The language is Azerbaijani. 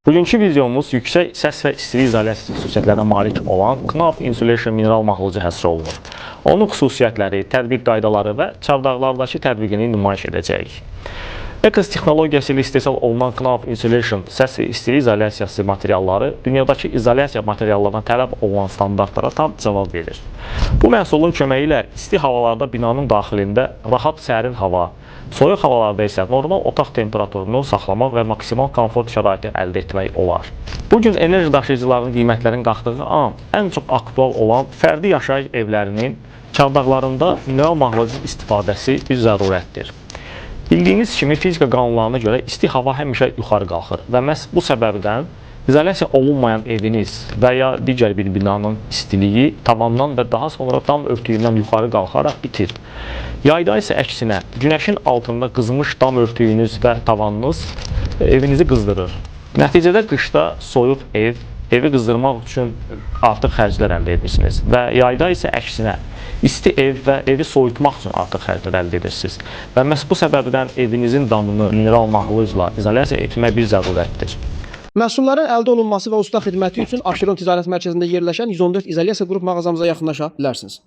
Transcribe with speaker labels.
Speaker 1: Bugünkü videomuz yüksək səs və istilik izolyasiya xüsusiyyətlərinə malik olan Knauf Insulation mineral mahlucu həsr olunur. Onun xüsusiyyətləri, tətbiq qaydaları və çardaqlardakı tətbiqini nümayiş edəcəyik. EKOS texnologiyası ilə istehsal olunan Knauf Insulation səs və istilik izolyasiyası materialları dünyadakı izolyasiya materiallarına tələb olunan standartlara tam cavab verir. Bu məhsulun köməyi ilə isti havalarda binanın daxilində rahat sərin hava, soyuq havalarda isə normal otaq temperaturunu saxlamaq və maksimal komfort şəraiti əldə etmək olar. Bugün enerji daşıyıcılarının qiymətlərinin qalxdığı an ən çox aktual olan fərdi yaşayış evlərinin çardaqlarında mineral mahlucu istifadəsi bir zərurətdir. Bildiyiniz kimi fizika qanunlarına görə isti hava həmişə yuxarı qalxır və məhz bu səbəbdən izolyasiya olunmayan eviniz və ya digər bir binanın istiliyi tavandan və daha sonra dam örtüyündən yuxarı qalxaraq itir. Yayda isə əksinə, günəşin altında qızmış dam örtüyünüz və tavanınız evinizi qızdırır. Nəticədə qışda soyuq evi qızdırmaq üçün artıq xərclər əldə edirsiniz və yayda isə əksinə, isti ev və evi soyutmaq üçün artıq xərclər əldə edirsiniz. Və məhz bu səbəbdən evinizin damını mineral mahlucla izolyasiya etmək bir zərurətdir.
Speaker 2: Məhsulların əldə olunması və usta xidməti üçün Aşeron Ticarət Mərkəzində yerləşən 114 İzolyasiya qrup mağazamıza yaxınlaşa bilərsiniz.